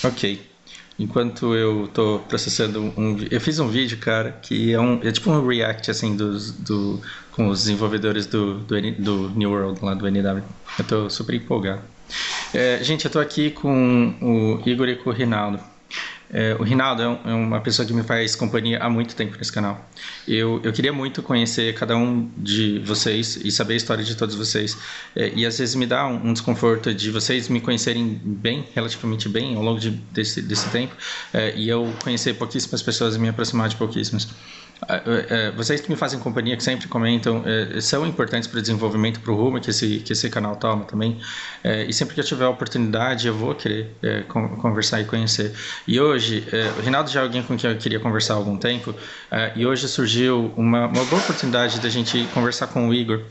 Ok. Enquanto eu tô processando eu fiz um vídeo, cara, que é tipo um react, assim, com os desenvolvedores do New World, lá do NW. Eu tô super empolgado. Gente, eu tô aqui com o Igor e com o Rinaldo. O Rinaldo é uma pessoa que me faz companhia há muito tempo nesse canal. Eu queria muito conhecer cada um de vocês e saber a história de todos vocês. E às vezes me dá um desconforto de vocês me conhecerem bem, relativamente bem, ao longo desse tempo, e eu conhecer pouquíssimas pessoas e me aproximar de pouquíssimas. Vocês que me fazem companhia, que sempre comentam, são importantes para o desenvolvimento, para o rumo que esse canal toma também. E sempre que eu tiver a oportunidade, eu vou querer conversar e conhecer. E hoje, o Rinaldo já é alguém com quem eu queria conversar há algum tempo, e hoje surgiu uma boa oportunidade da gente conversar com o Igor,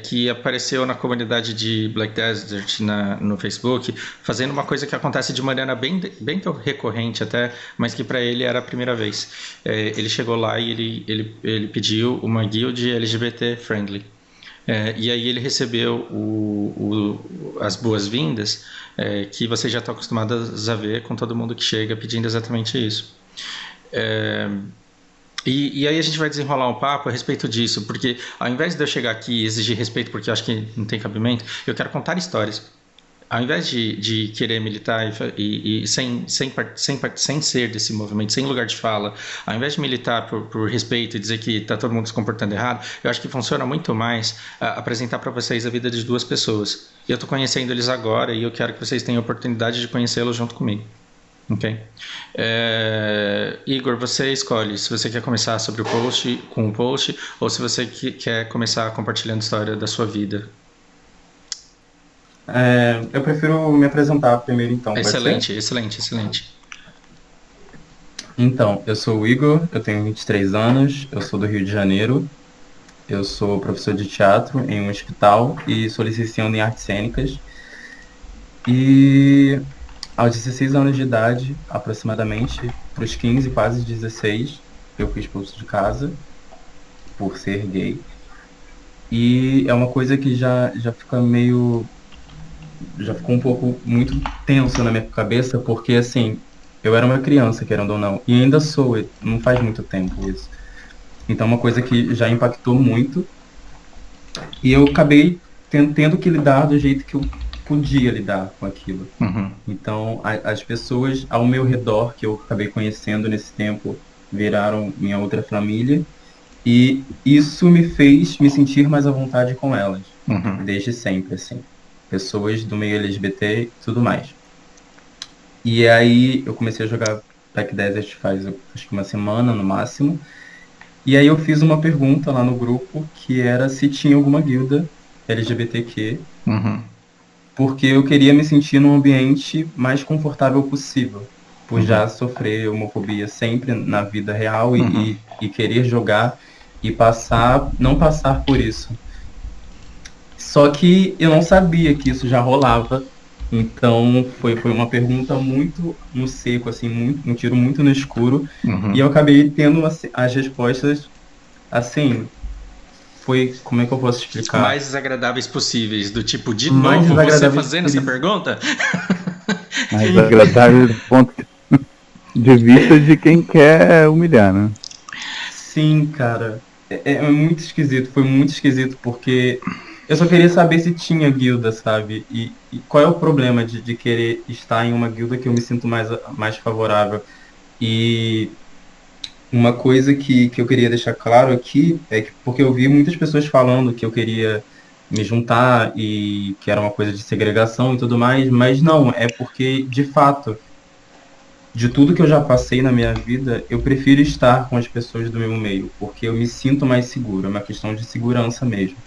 que apareceu na comunidade de Black Desert no Facebook, fazendo uma coisa que acontece de maneira bem recorrente até, mas que para ele era a primeira vez. Ele chegou lá e ele pediu uma guild LGBT friendly. E aí ele recebeu as boas-vindas, que vocês já estão acostumados a ver com todo mundo que chega pedindo exatamente isso. E aí a gente vai desenrolar um papo a respeito disso, porque ao invés de eu chegar aqui e exigir respeito, porque eu acho que não tem cabimento, eu quero contar histórias. Ao invés de querer militar e sem ser desse movimento, sem lugar de fala, ao invés de militar por respeito e dizer que está todo mundo se comportando errado, eu acho que funciona muito mais apresentar para vocês a vida de duas pessoas. E eu estou conhecendo eles agora e eu quero que vocês tenham a oportunidade de conhecê-los junto comigo. Ok. Igor, você escolhe se você quer começar com o post, ou se você quer começar compartilhando a história da sua vida. Eu prefiro me apresentar primeiro, então, pode ser? Excelente. Então, eu sou o Igor, eu tenho 23 anos, eu sou do Rio de Janeiro, eu sou professor de teatro em um hospital e sou licenciando em artes cênicas. E aos 16 anos de idade, aproximadamente, para os 15, quase 16, eu fui expulso de casa por ser gay. E é uma coisa que já fica meio... já ficou um pouco muito tenso na minha cabeça, porque assim, eu era uma criança, querendo ou não, e ainda sou, não faz muito tempo isso. Então é uma coisa que já impactou muito, e eu acabei tendo que lidar do jeito que eu podia lidar com aquilo. Uhum. Então as pessoas ao meu redor, que eu acabei conhecendo nesse tempo, viraram minha outra família, e isso me fez me sentir mais à vontade com elas, desde sempre, assim. Pessoas do meio LGBT e tudo mais. E aí eu comecei a jogar Black Desert faz acho que uma semana no máximo. E aí eu fiz uma pergunta lá no grupo que era se tinha alguma guilda LGBTQ, porque eu queria me sentir num ambiente mais confortável possível, por já sofrer homofobia sempre na vida real e querer jogar e não passar por isso. Só que eu não sabia que isso já rolava, então foi uma pergunta muito no seco, assim, um tiro muito no escuro, e eu acabei tendo as respostas, assim, como é que eu posso explicar? Mais desagradáveis possíveis, do tipo, de novo você fazendo essa pergunta? Mais desagradável do ponto de vista de quem quer humilhar, né? Sim, cara, é muito esquisito, foi muito esquisito, porque eu só queria saber se tinha guilda, sabe? E qual é o problema de querer estar em uma guilda que eu me sinto mais favorável? E uma coisa que eu queria deixar claro aqui é que, porque eu vi muitas pessoas falando que eu queria me juntar e que era uma coisa de segregação e tudo mais, mas não, é porque, de fato, de tudo que eu já passei na minha vida, eu prefiro estar com as pessoas do meu meio, porque eu me sinto mais seguro, é uma questão de segurança mesmo.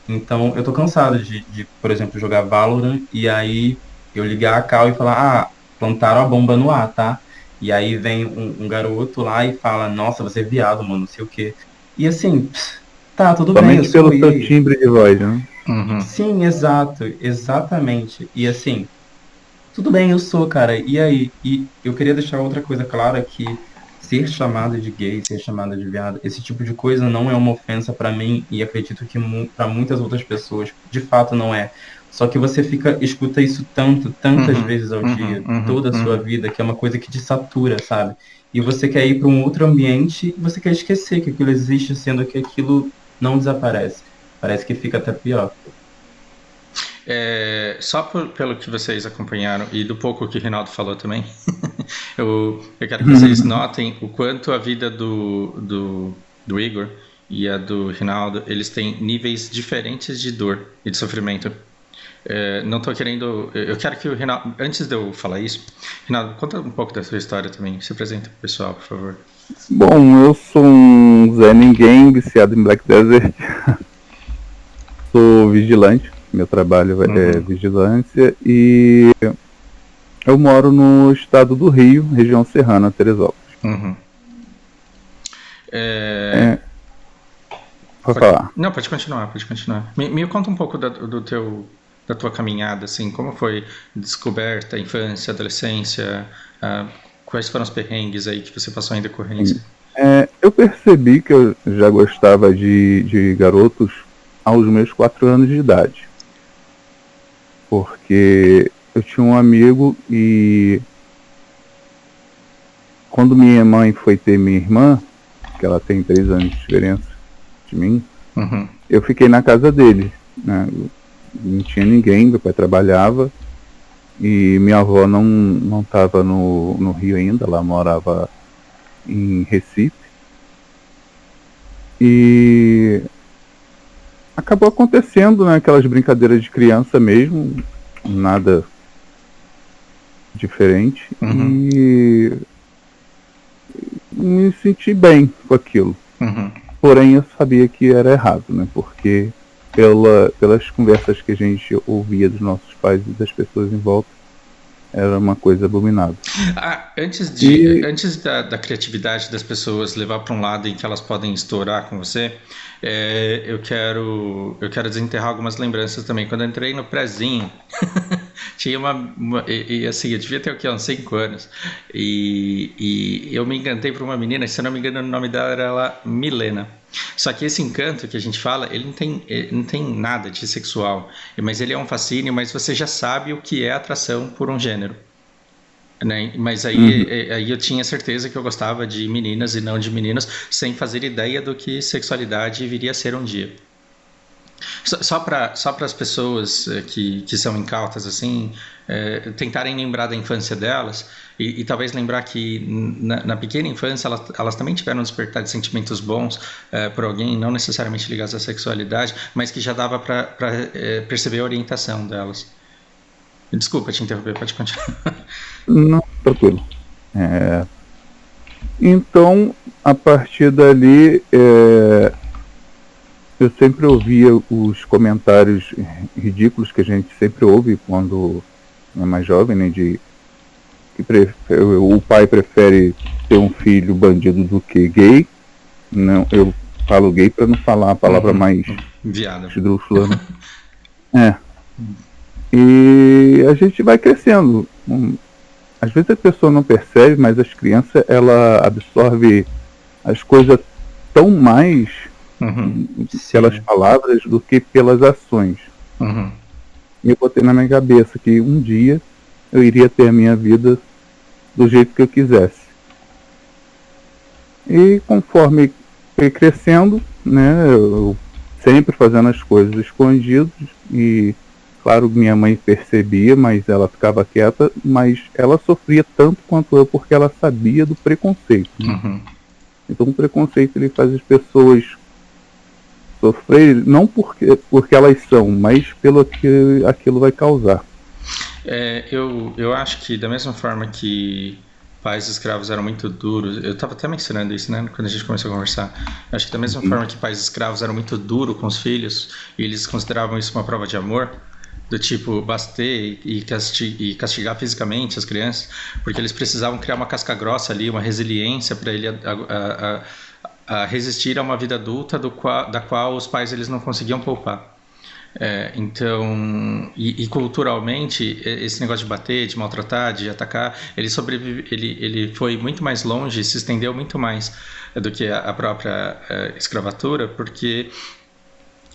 Então, eu tô cansado de, por exemplo, jogar Valorant e aí eu ligar a call e falar, plantaram a bomba no ar, tá? E aí vem um garoto lá e fala, nossa, você é viado, mano, não sei o quê. E assim, tá, tudo bem, eu Somente sou pelo seu timbre de voz, né? Sim, exatamente. E assim, tudo bem, eu sou, cara. E aí? E eu queria deixar outra coisa clara, que ser chamado de gay, ser chamado de viado, esse tipo de coisa não é uma ofensa pra mim e acredito que pra muitas outras pessoas, de fato, não é. Só que você escuta isso tantas vezes ao dia, toda a sua vida, que é uma coisa que te satura, sabe? E você quer ir para um outro ambiente e você quer esquecer que aquilo existe, sendo que aquilo não desaparece. Parece que fica até pior. Só pelo que vocês acompanharam e do pouco que o Rinaldo falou também, eu quero que vocês notem o quanto a vida do Igor e a do Rinaldo, eles têm níveis diferentes de dor e de sofrimento. Não estou querendo... Eu quero que o Rinaldo... Antes de eu falar isso, Rinaldo, conta um pouco da sua história também. Se apresenta pro pessoal, por favor. Bom, eu sou um Zé Ninguém, viciado em Black Desert. Sou vigilante. Meu trabalho é vigilância. E eu moro no estado do Rio, região serrana, Teresópolis. Pode falar. Não, pode continuar. Me conta um pouco da tua caminhada, assim, como foi descoberta, infância, adolescência, quais foram os perrengues aí que você passou em decorrência? Eu percebi que eu já gostava de garotos aos meus 4 anos de idade. Porque eu tinha um amigo e quando minha mãe foi ter minha irmã, que ela tem 3 anos de diferença de mim, eu fiquei na casa dele, né? Não tinha ninguém, meu pai trabalhava e minha avó não estava no Rio ainda, ela morava em Recife. E acabou acontecendo, né, aquelas brincadeiras de criança mesmo, nada diferente. E me senti bem com aquilo. Porém eu sabia que era errado, né, porque pelas conversas que a gente ouvia dos nossos pais e das pessoas em volta, era uma coisa abominável. Antes da criatividade das pessoas levar para um lado em que elas podem estourar com você, eu quero desenterrar algumas lembranças também. Quando eu entrei no prézinho, tinha e assim, eu devia ter o quê? Uns 5 anos. E eu me encantei por uma menina, se eu não me engano, o nome dela era Milena. Só que esse encanto que a gente fala, ele não tem nada de sexual, mas ele é um fascínio, mas você já sabe o que é atração por um gênero, né? Mas aí eu tinha certeza que eu gostava de meninas e não de meninos, sem fazer ideia do que sexualidade viria a ser um dia. Só para as pessoas que são incautas, assim, tentarem lembrar da infância delas e talvez lembrar que na pequena infância elas também tiveram um despertar de sentimentos bons por alguém, não necessariamente ligados à sexualidade, mas que já dava para perceber a orientação delas. Desculpa te interromper, pode continuar. Não, tranquilo. Então, a partir dali... eu sempre ouvia os comentários ridículos que a gente sempre ouve quando é mais jovem, né, de que o pai prefere ter um filho bandido do que gay. Não, eu falo gay para não falar a palavra mais esdrúxula, né? E a gente vai crescendo. Às vezes a pessoa não percebe, mas as crianças, ela absorve as coisas tão mais pelas palavras do que pelas ações. E eu botei na minha cabeça que um dia eu iria ter a minha vida do jeito que eu quisesse. E conforme fui crescendo, né, eu sempre fazendo as coisas escondidas, e claro, minha mãe percebia, mas ela ficava quieta, mas ela sofria tanto quanto eu, porque ela sabia do preconceito, né? Então o preconceito, ele faz as pessoas sofrer não porque elas são, mas pelo que aquilo vai causar. Eu acho que da mesma forma que pais escravos eram muito duros, eu estava até mencionando isso, né, quando a gente começou a conversar, acho que da mesma forma que pais escravos eram muito duros com os filhos, e eles consideravam isso uma prova de amor, do tipo bater e castigar fisicamente as crianças, porque eles precisavam criar uma casca grossa ali, uma resiliência para ele a resistir a uma vida adulta da qual os pais eles não conseguiam poupar. Então, e culturalmente, esse negócio de bater, de maltratar, de atacar, ele foi muito mais longe, se estendeu muito mais do que a própria escravatura, porque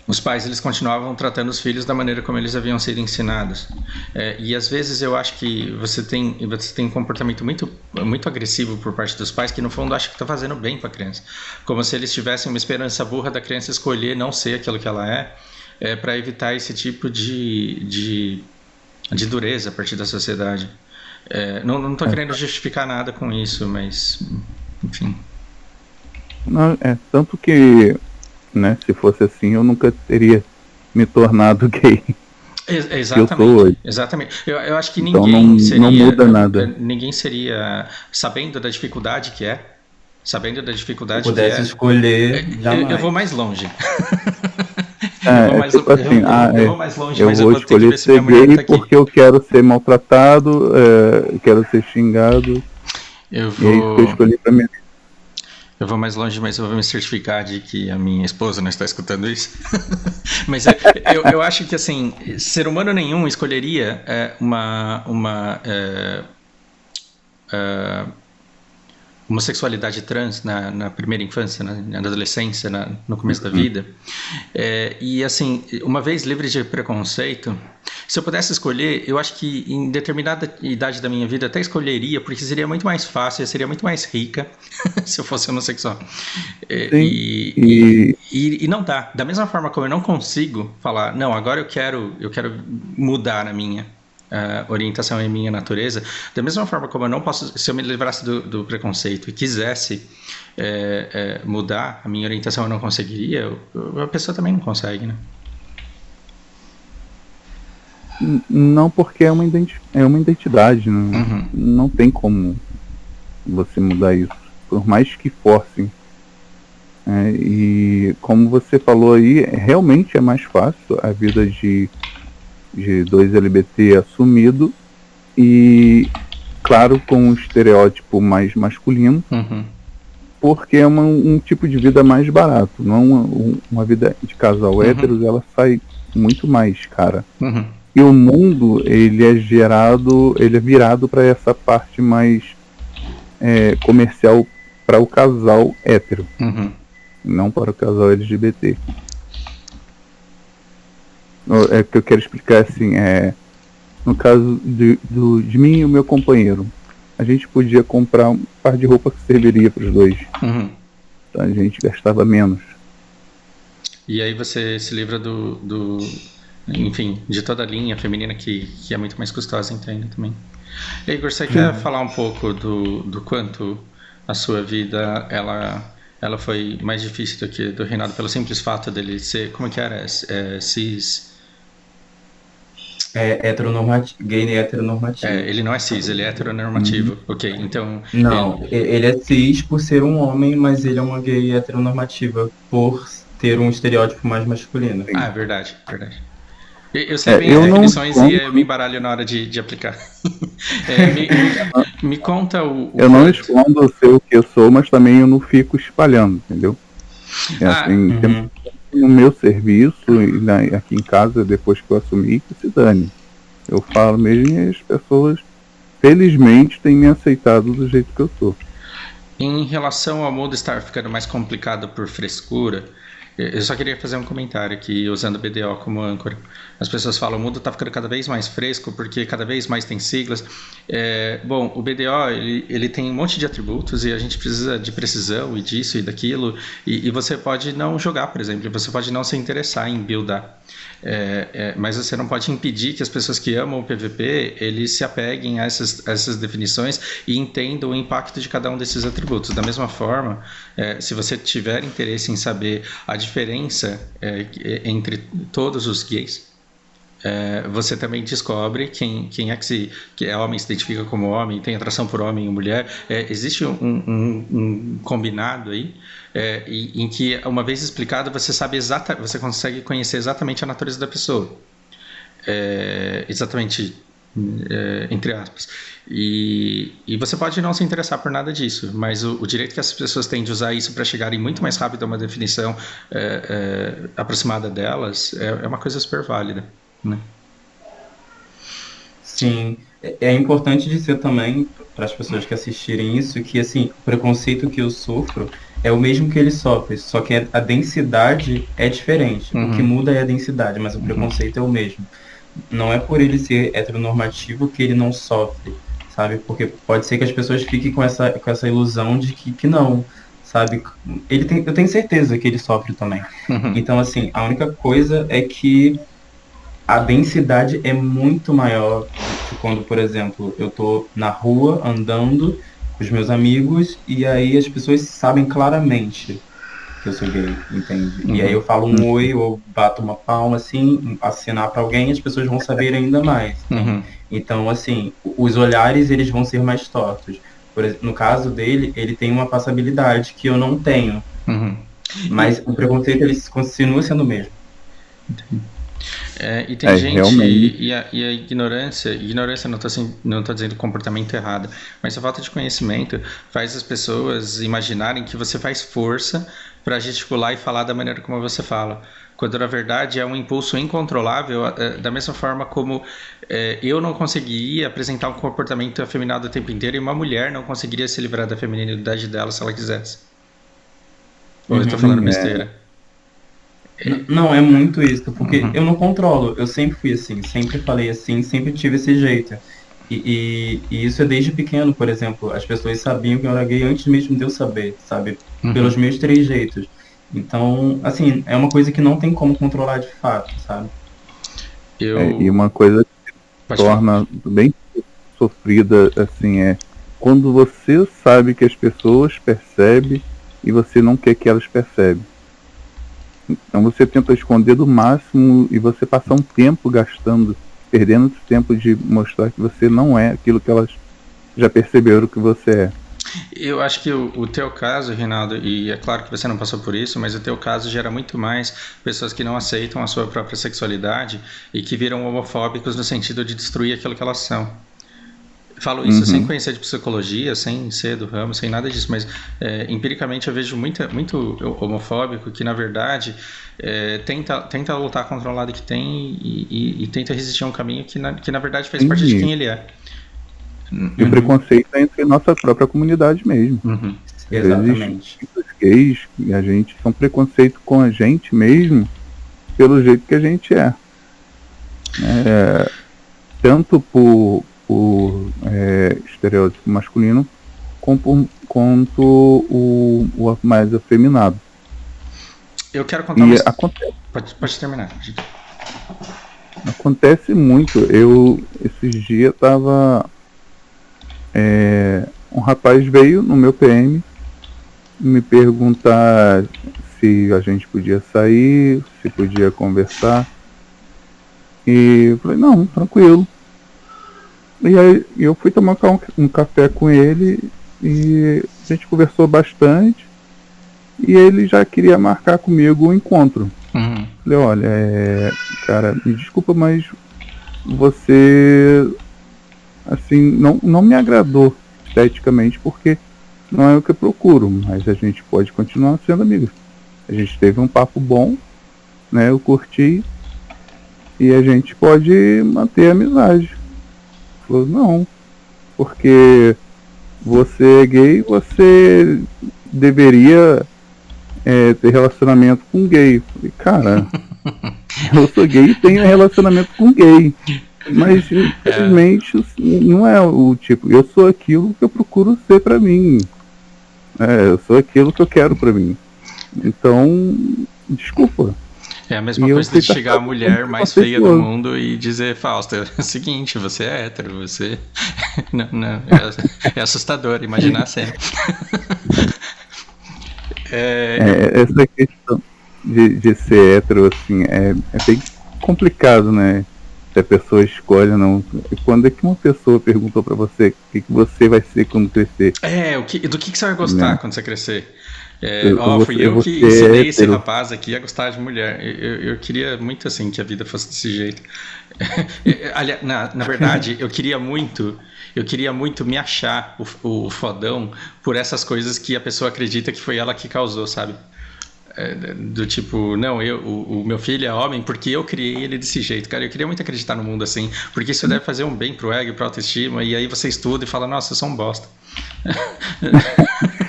os pais eles continuavam tratando os filhos da maneira como eles haviam sido ensinados. E às vezes eu acho que você tem um comportamento muito, muito agressivo por parte dos pais que no fundo acha que está fazendo bem para a criança. Como se eles tivessem uma esperança burra da criança escolher não ser aquilo que ela para evitar esse tipo de dureza a partir da sociedade. Não estou querendo justificar nada com isso, mas enfim. Não, tanto que, né, se fosse assim, eu nunca teria me tornado gay. Exatamente. Eu acho que ninguém então seria. Não muda nada. Ninguém seria, sabendo da dificuldade que é. Sabendo da dificuldade que é. Pudesse escolher, jamais. Eu vou mais longe. Eu vou mais longe, mas eu vou escolher ser gay porque eu quero ser maltratado, eu quero ser xingado. Eu escolhi pra mim. Eu vou mais longe, mas eu vou me certificar de que a minha esposa não está escutando isso. Mas eu acho que, assim, ser humano nenhum escolheria uma sexualidade trans na primeira infância, na adolescência, no começo da vida. E, assim, uma vez livre de preconceito, se eu pudesse escolher, eu acho que em determinada idade da minha vida até escolheria, porque seria muito mais fácil, seria muito mais rica se eu fosse homossexual. E não dá. Da mesma forma como eu não consigo falar, não, agora eu quero mudar a minha orientação em minha natureza, da mesma forma como eu não posso, se eu me livrasse do preconceito e quisesse mudar a minha orientação, eu não conseguiria, a pessoa também não consegue, né? Não, porque é uma identidade, não tem como você mudar isso, por mais que forcem. E como você falou aí, realmente é mais fácil a vida de dois LGBT assumido e, claro, com um estereótipo mais masculino, porque é um tipo de vida mais barato, não uma vida de casal héteros, ela sai muito mais cara. E o mundo, ele é virado para essa parte mais comercial para o casal hétero, não para o casal LGBT. É que eu quero explicar assim, no caso de mim e o meu companheiro, a gente podia comprar um par de roupa que serviria para os dois. Então a gente gastava menos. E aí você se livra enfim, de toda a linha feminina que é muito mais custosa, entende também. E Igor, você quer falar um pouco do quanto a sua vida ela foi mais difícil do que do Reinaldo pelo simples fato dele ser, como que era, cis? Gay e heteronormativo. Ele não é cis, ele é heteronormativo. Ok, então... Não, ele é cis por ser um homem, mas ele é uma gay heteronormativa por ter um estereótipo mais masculino. É verdade. Eu sei bem as definições e eu me embaralho na hora de aplicar. Me conta eu não escondo ser o que eu sou, mas também eu não fico espalhando, entendeu? No meu serviço e aqui em casa, depois que eu assumi, que se dane. Eu falo mesmo e as pessoas, felizmente, têm me aceitado do jeito que eu sou. Em relação ao mundo estar ficando mais complicado por frescura, eu só queria fazer um comentário aqui, usando o BDO como âncora. As pessoas falam, o mundo está ficando cada vez mais fresco porque cada vez mais tem siglas. Bom, o BDO ele tem um monte de atributos e a gente precisa de precisão e disso e daquilo. E você pode não jogar, por exemplo, você pode não se interessar em buildar. Mas você não pode impedir que as pessoas que amam o PVP eles se apeguem a essas definições e entendam o impacto de cada um desses atributos. Da mesma forma, se você tiver interesse em saber a diferença entre todos os gays, você também descobre quem é que é homem, se identifica como homem, tem atração por homem e mulher. Existe um combinado aí em que, uma vez explicado, você consegue conhecer exatamente a natureza da pessoa, exatamente, entre aspas, e você pode não se interessar por nada disso, mas o direito que as pessoas têm de usar isso para chegarem muito mais rápido a uma definição aproximada delas é uma coisa super válida, né? Sim, é importante dizer também para as pessoas que assistirem isso que assim, o preconceito que eu sofro é o mesmo que ele sofre, só que a densidade é diferente. O que muda é a densidade, mas o preconceito é o mesmo. Não é por ele ser heteronormativo que ele não sofre, sabe? Porque pode ser que as pessoas fiquem com essa ilusão de que não, sabe? Eu tenho certeza que ele sofre também. Então, assim, a única coisa é que a densidade é muito maior que quando, por exemplo, eu tô na rua andando com os meus amigos e aí as pessoas sabem claramente que eu sou gay, entende? E aí eu falo um oi, ou bato uma palma, assim, assinar pra alguém, as pessoas vão saber ainda mais. Então, assim, os olhares, eles vão ser mais tortos. Por exemplo, no caso dele, ele tem uma passabilidade que eu não tenho. Mas o preconceito, ele continua sendo o mesmo. E tem gente, e a ignorância não tô dizendo comportamento errado, mas a falta de conhecimento faz as pessoas imaginarem que você faz força para gesticular e falar da maneira como você fala, quando na verdade é um impulso incontrolável, da mesma forma como eu não conseguiria apresentar um comportamento afeminado o tempo inteiro e uma mulher não conseguiria se livrar da feminilidade dela se ela quisesse. Ou eu tô falando besteira? Não, é muito isso, porque eu não controlo, eu sempre fui assim, sempre falei assim, sempre tive esse jeito. E isso é desde pequeno, por exemplo, as pessoas sabiam que eu era gay antes mesmo de eu saber, sabe? Pelos meus trejeitos. Então, assim, é uma coisa que não tem como controlar de fato, sabe? E uma coisa que torna bem sofrida, assim, é quando você sabe que as pessoas percebem e você não quer que elas percebam. Então você tenta esconder do máximo e você passa um tempo perdendo tempo de mostrar que você não é aquilo que elas já perceberam que você é. Eu acho que o teu caso, Reinaldo, e é claro que você não passou por isso, mas o teu caso gera muito mais pessoas que não aceitam a sua própria sexualidade e que viram homofóbicos no sentido de destruir aquilo que elas são. Falo isso sem conhecer de psicologia, sem ser do ramo, sem nada disso, mas empiricamente eu vejo muito homofóbico que, na verdade, tenta lutar contra o lado que tem e tenta resistir a um caminho que na verdade faz parte de quem ele é. E o preconceito é entre nossa própria comunidade mesmo. Exatamente. Os gays e a gente são preconceito com a gente mesmo pelo jeito que a gente é. Tanto por estereótipo masculino quanto o mais afeminado. Eu quero contar uma história. Pode terminar. Acontece muito. Esses dias tava um rapaz veio no meu PM me perguntar se a gente podia sair, se podia conversar, e eu falei, não, tranquilo. E aí eu fui tomar um café com ele e a gente conversou bastante e ele já queria marcar comigo um encontro. Falei, olha, cara, me desculpa, mas você assim, não me agradou esteticamente porque não é o que eu procuro, mas a gente pode continuar sendo amigos. A gente teve um papo bom, né? Eu curti e a gente pode manter a amizade. Falou, não, porque você é gay, você deveria ter relacionamento com gay. Falei, cara, eu sou gay e tenho relacionamento com gay, mas infelizmente não é o tipo, eu sou aquilo que eu procuro ser pra mim, eu sou aquilo que eu quero pra mim, então desculpa. É a mesma coisa de chegar a mulher mais feia do mundo e dizer, Fausto, é o seguinte, você é hétero, você... não, é assustador imaginar a cena. Essa questão de ser hétero, assim, é bem complicado, né? Se a pessoa escolhe ou não. Quando é que uma pessoa perguntou pra você o que você vai ser quando crescer? Do que você vai gostar quando você crescer? Fui eu que ensinei esse rapaz aqui a gostar de mulher. Eu queria muito assim que a vida fosse desse jeito. Aliás, na verdade, eu queria muito me achar o fodão por essas coisas que a pessoa acredita que foi ela que causou, sabe? Do tipo, não, o meu filho é homem porque eu criei ele desse jeito. Cara, eu queria muito acreditar no mundo assim, porque isso deve fazer um bem pro ego, pra autoestima, e aí você estuda e fala, nossa, eu sou um bosta.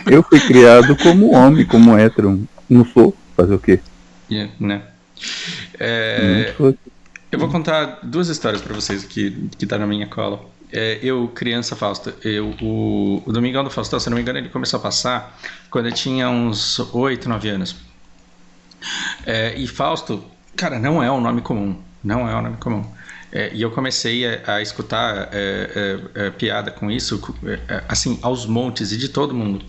Eu fui criado como homem, como hétero. Não sou? Fazer o quê? Né? Eu vou contar 2 histórias pra vocês que tá na minha cola. Eu, criança Fausto, o Domingão do Faustão, se não me engano, ele começou a passar quando eu tinha uns 8, 9 anos. E Fausto, cara, não é um nome comum. Não é um nome comum. E eu comecei a escutar piada com isso, assim, aos montes e de todo mundo.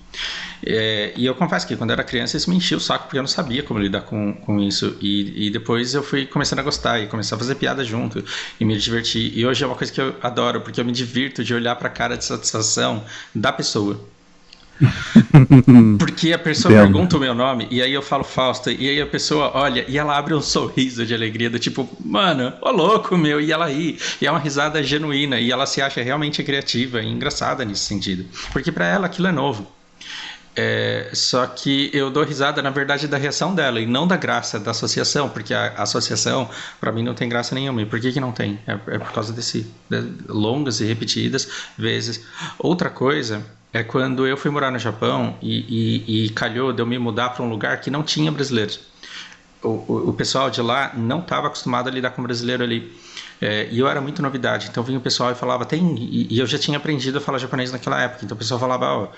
E eu confesso que quando eu era criança isso me enchia o saco porque eu não sabia como lidar com isso. E depois eu fui começando a gostar e começar a fazer piada junto e me divertir. E hoje é uma coisa que eu adoro, porque eu me divirto de olhar pra cara de satisfação da pessoa. Porque a pessoa pergunta o meu nome e aí eu falo Fausto, e aí a pessoa olha e ela abre um sorriso de alegria do tipo, mano, ô louco meu, e ela ri, e é uma risada genuína e ela se acha realmente criativa e engraçada nesse sentido, porque pra ela aquilo é novo. Só que eu dou risada na verdade da reação dela e não da graça da associação, porque a associação pra mim não tem graça nenhuma. E por que não tem? É por causa longas e repetidas vezes. Outra coisa é quando eu fui morar no Japão e calhou de eu me mudar para um lugar que não tinha brasileiros. O pessoal de lá não estava acostumado a lidar com brasileiro ali. E eu era muito novidade, então vinha o pessoal e falava, e eu já tinha aprendido a falar japonês naquela época, então o pessoal falava,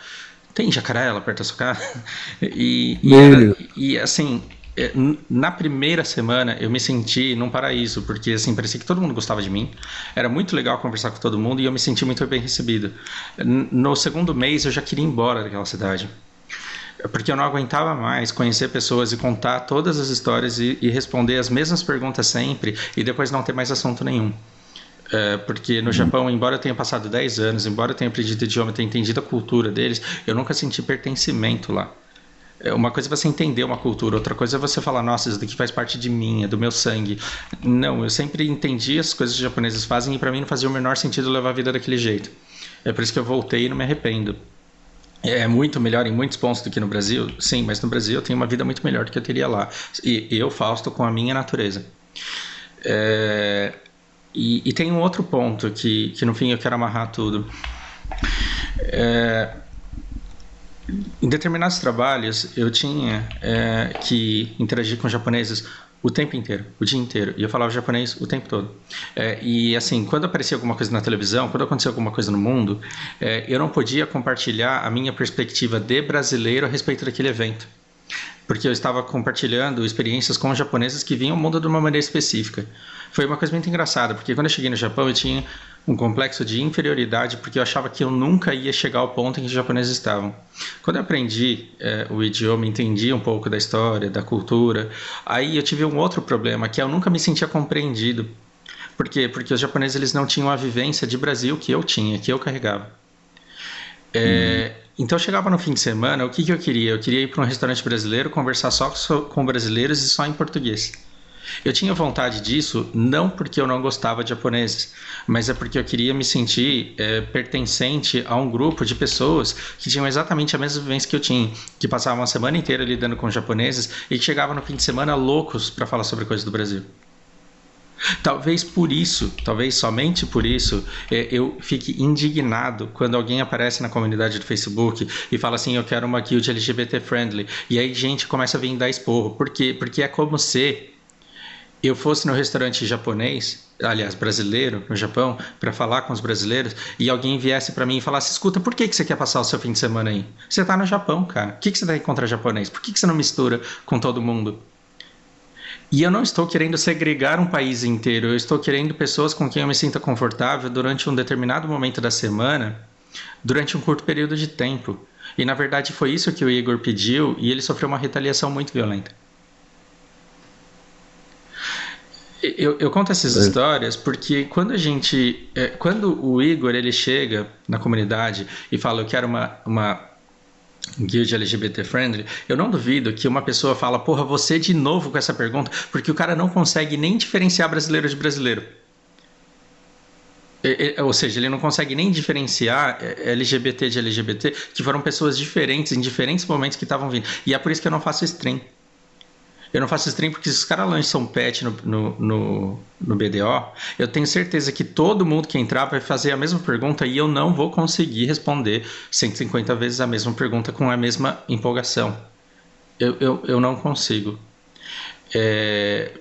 tem jacaré lá perto da sua casa? E assim, na primeira semana eu me senti num paraíso, porque assim, parecia que todo mundo gostava de mim, era muito legal conversar com todo mundo e eu me senti muito bem recebido. No segundo mês eu já queria ir embora daquela cidade, porque eu não aguentava mais conhecer pessoas e contar todas as histórias e responder as mesmas perguntas sempre e depois não ter mais assunto nenhum. Porque no Japão, embora eu tenha passado 10 anos, embora eu tenha aprendido o idioma, tenha entendido a cultura deles, eu nunca senti pertencimento lá. Uma coisa é você entender uma cultura, outra coisa é você falar, nossa, isso daqui faz parte de mim, é do meu sangue. Não, eu sempre entendi as coisas que os japoneses fazem e pra mim não fazia o menor sentido levar a vida daquele jeito. É por isso que eu voltei e não me arrependo. É muito melhor em muitos pontos do que no Brasil, sim, mas no Brasil eu tenho uma vida muito melhor do que eu teria lá. E eu, Fausto, com a minha natureza. E tem um outro ponto que no fim eu quero amarrar tudo. Em determinados trabalhos eu tinha que interagir com japoneses o tempo inteiro, o dia inteiro, e eu falava japonês o tempo todo. E assim, quando aparecia alguma coisa na televisão, quando acontecia alguma coisa no mundo, eu não podia compartilhar a minha perspectiva de brasileiro a respeito daquele evento, porque eu estava compartilhando experiências com japoneses que vinham ao mundo de uma maneira específica. Foi uma coisa muito engraçada, porque quando eu cheguei no Japão eu tinha um complexo de inferioridade, porque eu achava que eu nunca ia chegar ao ponto em que os japoneses estavam. Quando eu aprendi o idioma, entendi um pouco da história, da cultura, aí eu tive um outro problema, que eu nunca me sentia compreendido. Por quê? Porque os japoneses eles não tinham a vivência de Brasil que eu tinha, que eu carregava. Então eu chegava no fim de semana, o que eu queria? Eu queria ir para um restaurante brasileiro, conversar só com brasileiros e só em português. Eu tinha vontade disso não porque eu não gostava de japoneses, mas é porque eu queria me sentir pertencente a um grupo de pessoas que tinham exatamente a mesma vivência que eu tinha, que passavam a semana inteira lidando com japoneses e que chegavam no fim de semana loucos para falar sobre coisas do Brasil. Talvez por isso, talvez somente por isso, eu fique indignado quando alguém aparece na comunidade do Facebook e fala assim, eu quero uma guild LGBT friendly, e aí gente começa a vir dar esporro. Por quê? Porque é como se eu fosse no restaurante japonês, aliás, brasileiro, no Japão, para falar com os brasileiros, e alguém viesse para mim e falasse, escuta, por que você quer passar o seu fim de semana aí? Você tá no Japão, cara. O que você tem contra japonês? Por que você não mistura com todo mundo? E eu não estou querendo segregar um país inteiro, eu estou querendo pessoas com quem eu me sinta confortável durante um determinado momento da semana, durante um curto período de tempo. E na verdade foi isso que o Igor pediu e ele sofreu uma retaliação muito violenta. Eu conto essas histórias porque quando o Igor ele chega na comunidade e fala eu quero uma guild LGBT friendly, eu não duvido que uma pessoa fala, porra, você de novo com essa pergunta, porque o cara não consegue nem diferenciar brasileiro de brasileiro. Ou seja, ele não consegue nem diferenciar LGBT de LGBT, que foram pessoas diferentes em diferentes momentos que estavam vindo. E é por isso que eu não faço stream. Eu não faço stream porque se os caras lançam patch no BDO, eu tenho certeza que todo mundo que entrar vai fazer a mesma pergunta e eu não vou conseguir responder 150 vezes a mesma pergunta com a mesma empolgação. Eu não consigo.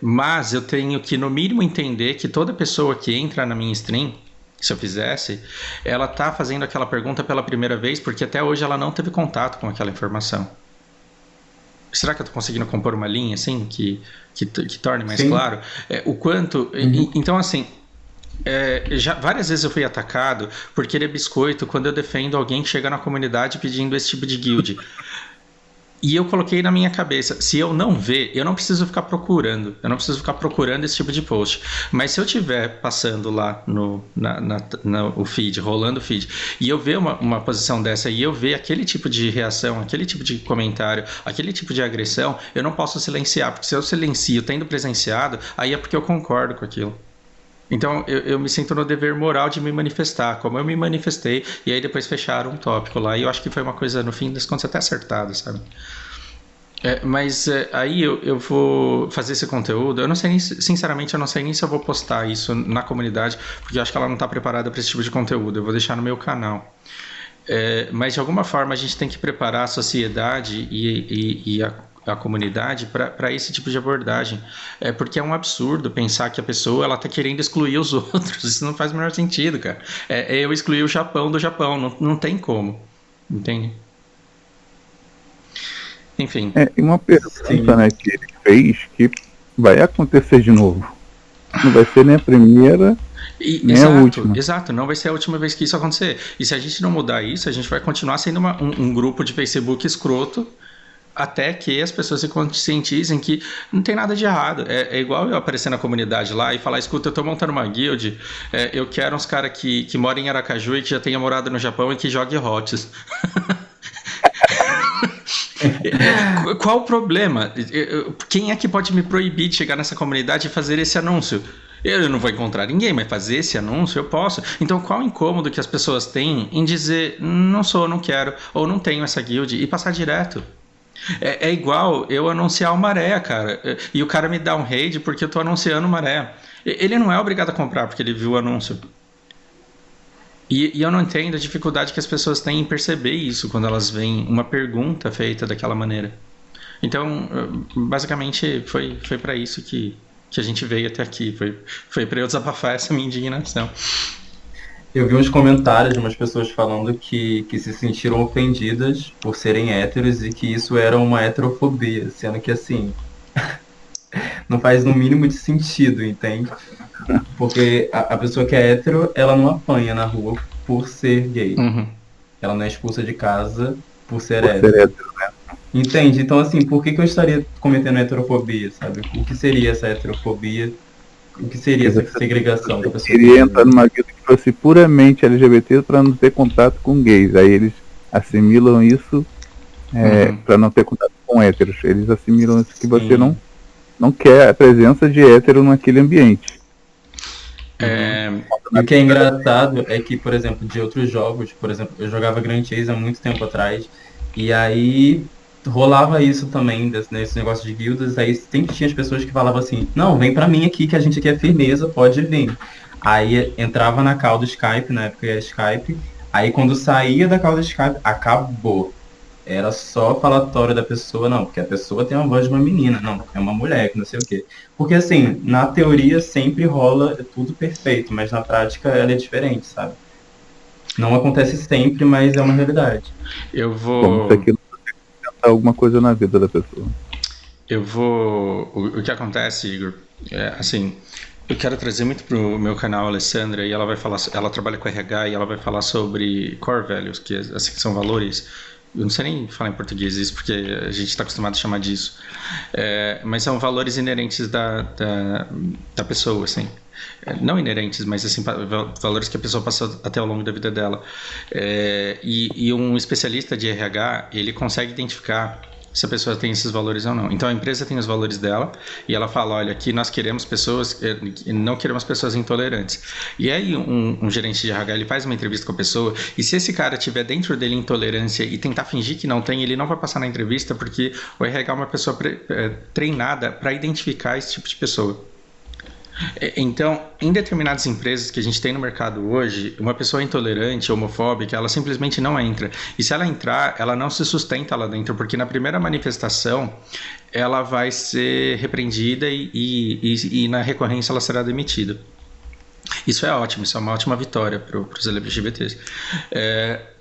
Mas eu tenho que, no mínimo, entender que toda pessoa que entra na minha stream, se eu fizesse, ela tá fazendo aquela pergunta pela primeira vez porque até hoje ela não teve contato com aquela informação. Será que eu tô conseguindo compor uma linha assim que torne mais claro o quanto... Então, assim, já várias vezes eu fui atacado por querer biscoito quando eu defendo alguém que chega na comunidade pedindo esse tipo de guild. E eu coloquei na minha cabeça, se eu não ver, eu não preciso ficar procurando. Eu não preciso ficar procurando esse tipo de post. Mas se eu estiver passando lá no feed, rolando o feed, e eu ver uma posição dessa e eu ver aquele tipo de reação, aquele tipo de comentário, aquele tipo de agressão, eu não posso silenciar. Porque se eu silencio tendo presenciado, aí é porque eu concordo com aquilo. Então eu me sinto no dever moral de me manifestar, como eu me manifestei, e aí depois fecharam um tópico lá, e eu acho que foi uma coisa, no fim das contas, até acertada, sabe? Mas aí eu vou fazer esse conteúdo, eu não sei nem, sinceramente, eu não sei nem se eu vou postar isso na comunidade, porque eu acho que ela não está preparada para esse tipo de conteúdo, eu vou deixar no meu canal. Mas de alguma forma a gente tem que preparar a sociedade e a comunidade para esse tipo de abordagem, porque é um absurdo pensar que a pessoa ela tá querendo excluir os outros. Isso não faz o menor sentido, cara. Eu excluir o Japão do Japão, não tem como, entende? Enfim. E uma pergunta, né, que ele fez, que vai acontecer de novo. Não vai ser nem a primeira, nem a última. Exato, não vai ser a última vez que isso acontecer. E se a gente não mudar isso, a gente vai continuar sendo um grupo de Facebook escroto, até que as pessoas se conscientizem que não tem nada de errado. É igual eu aparecer na comunidade lá e falar, escuta, eu tô montando uma guild, eu quero uns caras que moram em Aracaju e que já tenha morado no Japão e que jogue HOTS. Qual o problema? Quem é que pode me proibir de chegar nessa comunidade e fazer esse anúncio? Eu não vou encontrar ninguém, mas fazer esse anúncio eu posso. Então qual o incômodo que as pessoas têm em dizer não quero, ou não tenho essa guild e passar direto? É igual eu anunciar o Maré, cara, e o cara me dá um raid porque eu tô anunciando o Maré. Ele não é obrigado a comprar porque ele viu o anúncio. E eu não entendo a dificuldade que as pessoas têm em perceber isso quando elas veem uma pergunta feita daquela maneira. Então, basicamente, foi para isso que a gente veio até aqui. Foi para eu desabafar essa minha indignação. Eu vi uns comentários de umas pessoas falando que se sentiram ofendidas por serem héteros e que isso era uma heterofobia, sendo que, assim, não faz no mínimo de sentido, entende? Porque a pessoa que é hétero, ela não apanha na rua por ser gay. Uhum. Ela não é expulsa de casa por ser hétero. Né? Entende? Então, assim, por que eu estaria cometendo heterofobia, sabe? O que seria essa heterofobia? O que seria essa segregação? Eu queria entrar numa guilda que fosse puramente LGBT para não ter contato com gays. Aí eles assimilam isso para não ter contato com héteros. Eles assimilam isso que você não quer a presença de hétero naquele ambiente. E o que é engraçado é que, por exemplo, de outros jogos, por exemplo, eu jogava Grand Chase há muito tempo atrás, e aí rolava isso também, nesse negócio de guildas, aí sempre tinha as pessoas que falavam assim, não, vem pra mim aqui que a gente aqui é firmeza, pode vir. Aí entrava na call do Skype, na época era Skype, aí quando saía da call do Skype, acabou. Era só falatório da pessoa, não, porque a pessoa tem uma voz de uma menina, não, é uma mulher, que não sei o quê. Porque assim, na teoria sempre rola tudo perfeito, mas na prática ela é diferente, sabe? Não acontece sempre, mas é uma realidade. Eu vou... Como se aquilo tentar alguma coisa na vida da pessoa. O que acontece, Igor, assim, eu quero trazer muito pro meu canal a Alessandra, e ela vai falar, ela trabalha com RH e ela vai falar sobre core values, que assim, são valores. Eu não sei nem falar em português isso, porque a gente está acostumado a chamar disso. Mas são valores inerentes da pessoa, assim. Não inerentes, mas assim, valores que a pessoa passou até ao longo da vida dela. E um especialista de RH, ele consegue identificar se a pessoa tem esses valores ou não. Então a empresa tem os valores dela e ela fala, olha, aqui nós queremos pessoas, não queremos pessoas intolerantes. E aí um gerente de RH, ele faz uma entrevista com a pessoa e se esse cara tiver dentro dele intolerância e tentar fingir que não tem, ele não vai passar na entrevista porque o RH é uma pessoa treinada para identificar esse tipo de pessoa. Então, em determinadas empresas que a gente tem no mercado hoje, uma pessoa intolerante, homofóbica, ela simplesmente não entra. E se ela entrar, ela não se sustenta lá dentro, porque na primeira manifestação ela vai ser repreendida e na recorrência ela será demitida. Isso é ótimo, isso é uma ótima vitória para os LGBTs.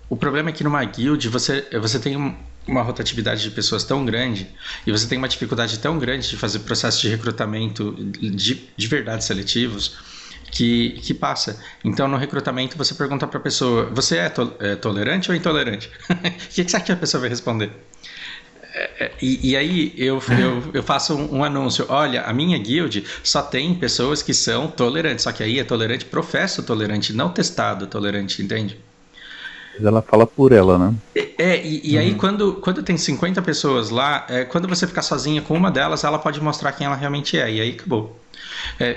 O problema é que numa guild você tem uma rotatividade de pessoas tão grande e você tem uma dificuldade tão grande de fazer processos de recrutamento de verdade seletivos que passa. Então, no recrutamento, você pergunta para a pessoa, você é tolerante ou intolerante? O que você acha que a pessoa vai responder? E aí eu faço um anúncio, olha, a minha guild só tem pessoas que são tolerantes, só que aí é tolerante, professo tolerante, não testado tolerante, entende? Ela fala por ela, né? E aí quando tem 50 pessoas lá, quando você ficar sozinha com uma delas, ela pode mostrar quem ela realmente é, e aí acabou.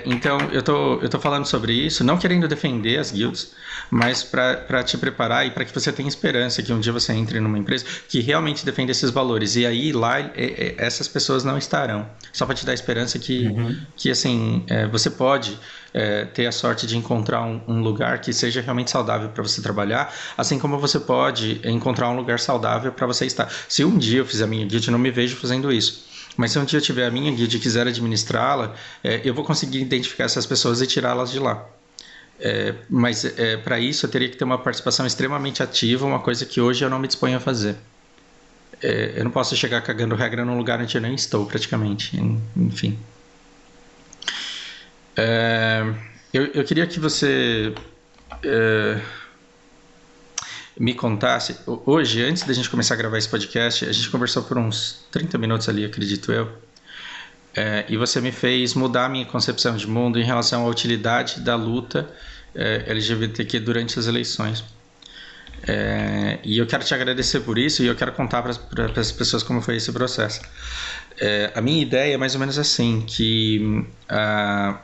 Então eu tô falando sobre isso, não querendo defender as guilds, mas para te preparar e para que você tenha esperança que um dia você entre numa empresa que realmente defende esses valores, e aí lá essas pessoas não estarão. Só para te dar esperança que assim, você pode ter a sorte de encontrar um lugar que seja realmente saudável para você trabalhar, assim como você pode encontrar um lugar saudável para você estar. Se um dia eu fizer a minha guild, eu não me vejo fazendo isso. Mas se um dia eu tiver a minha guild e quiser administrá-la, eu vou conseguir identificar essas pessoas e tirá-las de lá. Mas para isso eu teria que ter uma participação extremamente ativa, uma coisa que hoje eu não me disponho a fazer. Eu não posso chegar cagando regra num lugar onde eu nem estou, praticamente. Enfim. Eu queria que você me contasse. Hoje, antes da gente começar a gravar esse podcast, a gente conversou por uns 30 minutos ali, acredito eu, e você me fez mudar a minha concepção de mundo em relação à utilidade da luta LGBTQ durante as eleições. E eu quero te agradecer por isso e eu quero contar para as pessoas como foi esse processo. A minha ideia é mais ou menos assim, que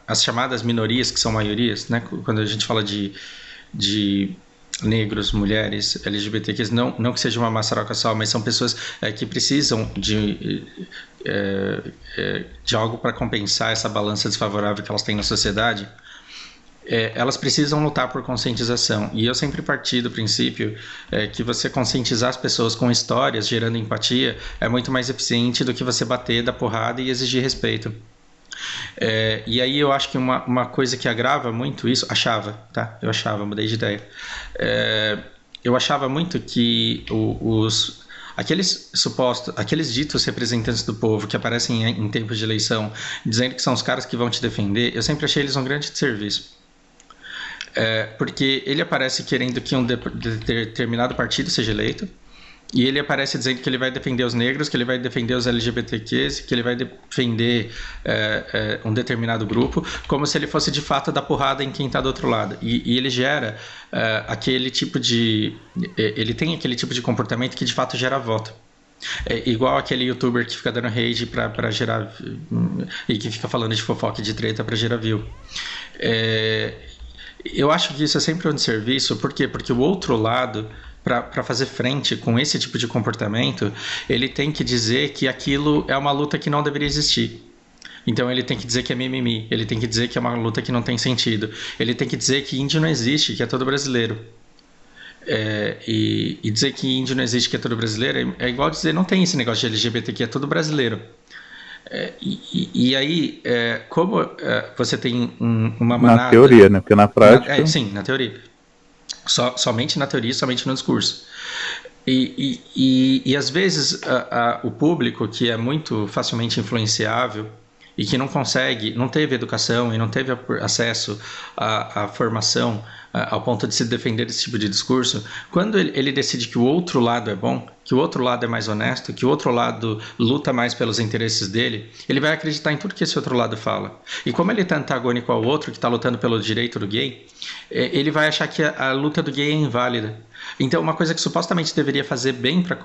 as chamadas minorias, que são maiorias, né, quando a gente fala de negros, mulheres, LGBTQs, não que seja uma maçaroca só, mas são pessoas que precisam de algo para compensar essa balança desfavorável que elas têm na sociedade. Elas precisam lutar por conscientização. E eu sempre parti do princípio que você conscientizar as pessoas com histórias, gerando empatia, é muito mais eficiente do que você bater, dar porrada e exigir respeito. E aí eu acho que uma coisa que agrava muito isso, mudei de ideia. Eu achava muito que aqueles ditos representantes do povo que aparecem em tempos de eleição, dizendo que são os caras que vão te defender, eu sempre achei eles um grande serviço. Porque ele aparece querendo que um determinado partido seja eleito, e ele aparece dizendo que ele vai defender os negros, que ele vai defender os LGBTQs, que ele vai defender um determinado grupo, como se ele fosse de fato dar porrada em quem está do outro lado. E ele gera aquele tipo de... Ele tem aquele tipo de comportamento que de fato gera voto. Igual aquele youtuber que fica dando rage para gerar... e que fica falando de fofoca e de treta para gerar view. Eu acho que isso é sempre um desserviço. Por quê? Porque o outro lado, para fazer frente com esse tipo de comportamento, ele tem que dizer que aquilo é uma luta que não deveria existir. Então ele tem que dizer que é mimimi, ele tem que dizer que é uma luta que não tem sentido, ele tem que dizer que índio não existe, que é todo brasileiro. E dizer que índio não existe, que é todo brasileiro, é igual dizer não tem esse negócio de LGBT, que é todo brasileiro. E aí, como você tem uma manada... Na teoria, né? Porque na prática... sim, na teoria. Somente na teoria, somente no discurso. E às vezes o público, que é muito facilmente influenciável e que não teve educação e não teve acesso à formação ao ponto de se defender desse tipo de discurso, quando ele decide que o outro lado é bom, que o outro lado é mais honesto, que o outro lado luta mais pelos interesses dele, ele vai acreditar em tudo que esse outro lado fala. E como ele está antagônico ao outro, que está lutando pelo direito do gay, ele vai achar que a luta do gay é inválida. Então, uma coisa que supostamente deveria fazer bem para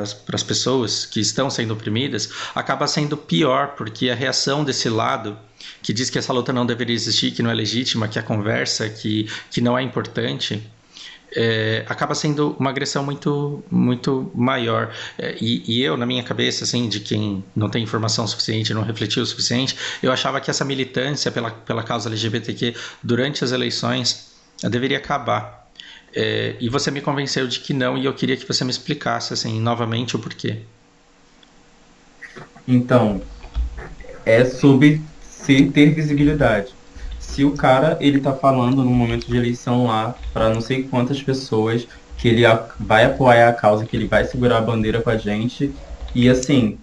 as pessoas que estão sendo oprimidas, acaba sendo pior, porque a reação desse lado, que diz que essa luta não deveria existir, que não é legítima, que a conversa, que não é importante, acaba sendo uma agressão muito, muito maior. E eu, na minha cabeça, assim, de quem não tem informação suficiente, não refletiu o suficiente, eu achava que essa militância pela causa LGBTQ durante as eleições deveria acabar. E você me convenceu de que não, e eu queria que você me explicasse, assim, novamente o porquê. Então, é sobre ter visibilidade. Se o cara, ele tá falando no momento de eleição lá, para não sei quantas pessoas, que ele vai apoiar a causa, que ele vai segurar a bandeira com a gente, e assim,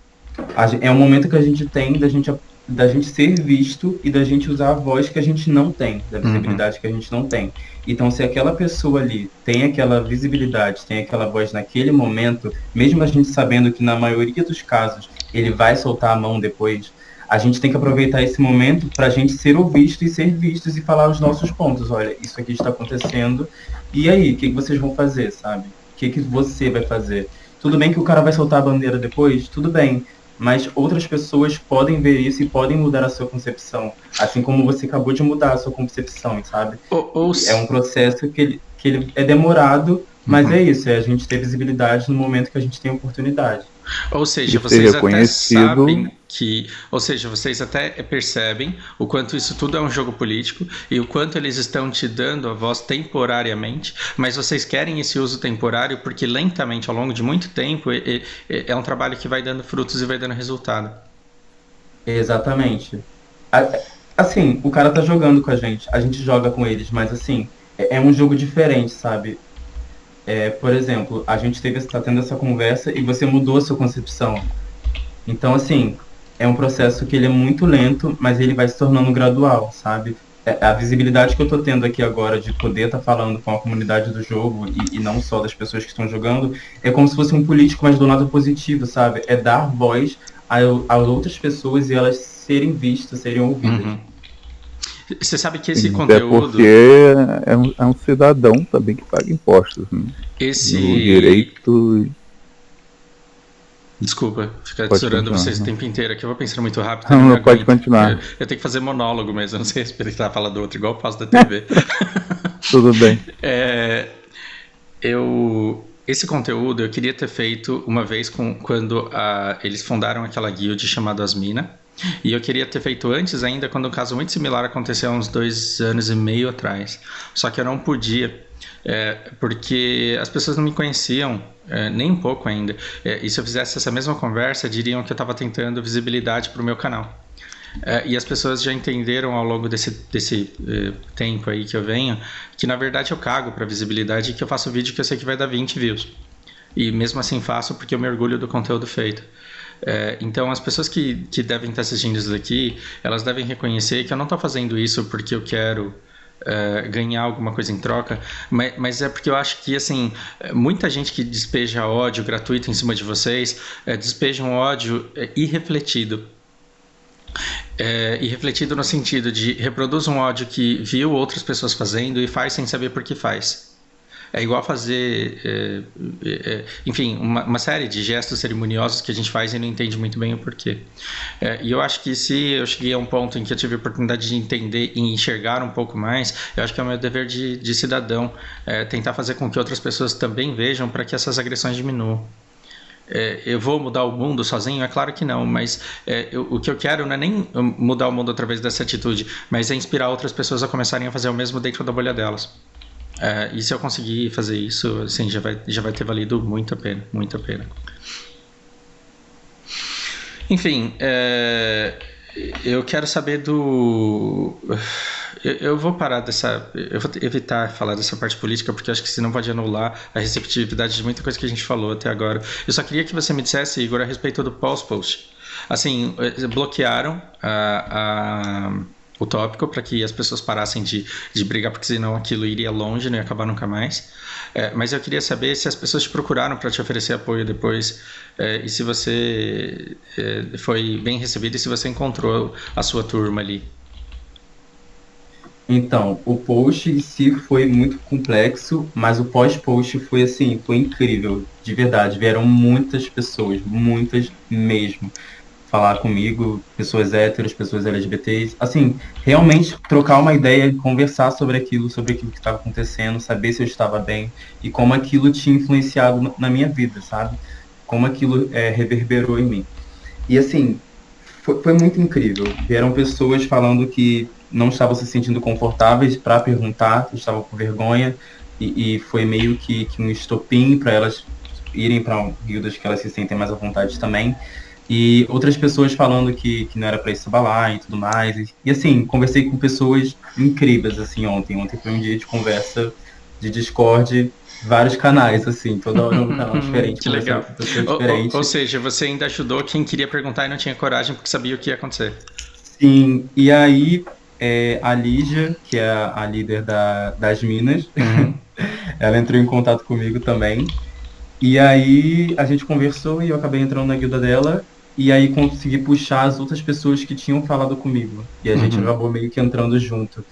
é um momento que a gente tem da gente ser visto e da gente usar a voz que a gente não tem, da visibilidade que a gente não tem. Então, se aquela pessoa ali tem aquela visibilidade, tem aquela voz naquele momento, mesmo a gente sabendo que na maioria dos casos ele vai soltar a mão depois, a gente tem que aproveitar esse momento para a gente ser ouvido e ser vistos e falar os nossos pontos. Olha, isso aqui está acontecendo, e aí, o que vocês vão fazer, sabe? O que você vai fazer? Tudo bem que o cara vai soltar a bandeira depois? Tudo bem. Mas outras pessoas podem ver isso e podem mudar a sua concepção. Assim como você acabou de mudar a sua concepção, sabe? É um processo que ele é demorado, mas é isso, é a gente ter visibilidade no momento que a gente tem oportunidade. Ou seja, vocês até sabem que... Ou seja, vocês até percebem o quanto isso tudo é um jogo político e o quanto eles estão te dando a voz temporariamente, mas vocês querem esse uso temporário porque lentamente, ao longo de muito tempo, é um trabalho que vai dando frutos e vai dando resultado. Exatamente. Assim, o cara tá jogando com a gente joga com eles, mas assim, é um jogo diferente, sabe? Por exemplo, a gente tá tendo essa conversa e você mudou a sua concepção. Então, assim, é um processo que ele é muito lento, mas ele vai se tornando gradual, sabe? A visibilidade que eu tô tendo aqui agora de poder estar falando com a comunidade do jogo e não só das pessoas que estão jogando, é como se fosse um político, mas do lado positivo, sabe? É dar voz às outras pessoas e elas serem vistas, serem ouvidas. Você sabe que esse conteúdo... porque é um cidadão também que paga impostos, né? Esse... O direito... Desculpa, ficar tesourando vocês o tempo inteiro aqui. Eu vou pensando muito rápido. Não, pode continuar. Eu tenho que fazer monólogo mesmo, eu não sei respeitar a fala do outro, igual eu faço da TV. Tudo bem. Esse conteúdo eu queria ter feito uma vez quando eles fundaram aquela guild chamada Asmina. E eu queria ter feito antes ainda, quando um caso muito similar aconteceu há uns 2 anos e meio atrás. Só que eu não podia, porque as pessoas não me conheciam, nem um pouco ainda. E se eu fizesse essa mesma conversa, diriam que eu estava tentando visibilidade para o meu canal. E as pessoas já entenderam ao longo desse tempo aí que eu venho, que na verdade eu cago para visibilidade e que eu faço vídeo que eu sei que vai dar 20 views. E mesmo assim faço porque eu me orgulho do conteúdo feito. Então as pessoas que devem estar assistindo isso daqui, elas devem reconhecer que eu não estou fazendo isso porque eu quero ganhar alguma coisa em troca, mas é porque eu acho que assim, muita gente que despeja ódio gratuito em cima de vocês, despeja um ódio irrefletido. Irrefletido no sentido de reproduz um ódio que viu outras pessoas fazendo e faz sem saber por que faz. É igual fazer, enfim, uma série de gestos cerimoniosos que a gente faz e não entende muito bem o porquê. E eu acho que se eu cheguei a um ponto em que eu tive a oportunidade de entender e enxergar um pouco mais, eu acho que é o meu dever de cidadão tentar fazer com que outras pessoas também vejam para que essas agressões diminuam. Eu vou mudar o mundo sozinho? É claro que não, mas o que eu quero não é nem mudar o mundo através dessa atitude, mas é inspirar outras pessoas a começarem a fazer o mesmo dentro da bolha delas. E se eu conseguir fazer isso, assim, já vai ter valido muito a pena, muito a pena. Enfim, eu quero saber eu vou parar eu vou evitar falar dessa parte política, porque acho que senão pode anular a receptividade de muita coisa que a gente falou até agora. Eu só queria que você me dissesse, Igor, a respeito do pause-post. Assim, bloquearam utópico para que as pessoas parassem de brigar, porque senão aquilo iria longe, não ia acabar nunca mais. Mas eu queria saber se as pessoas te procuraram para te oferecer apoio depois, e se você foi bem recebido e se você encontrou a sua turma ali. Então, o post em si foi muito complexo, mas o pós-post foi assim, foi incrível, de verdade. Vieram muitas pessoas, muitas mesmo, falar comigo, pessoas héteros, pessoas LGBTs, assim, realmente trocar uma ideia, conversar sobre aquilo que estava acontecendo, saber se eu estava bem e como aquilo tinha influenciado na minha vida, sabe? Como aquilo reverberou em mim. E assim, foi muito incrível. Vieram pessoas falando que não estavam se sentindo confortáveis para perguntar, estavam com vergonha, e foi meio que um estopim para elas irem para um guildas que elas se sentem mais à vontade também. E outras pessoas falando que não era para ir se abalar e tudo mais. E assim, conversei com pessoas incríveis assim ontem. Ontem foi um dia de conversa de Discord, vários canais, assim, toda hora um canal diferente. Que legal. Diferente. Ou seja, você ainda ajudou quem queria perguntar e não tinha coragem porque sabia o que ia acontecer. Sim, e aí a Lígia, que é a líder das minas, ela entrou em contato comigo também. E aí a gente conversou e eu acabei entrando na guilda dela. E aí consegui puxar as outras pessoas que tinham falado comigo. E a gente acabou meio que entrando junto.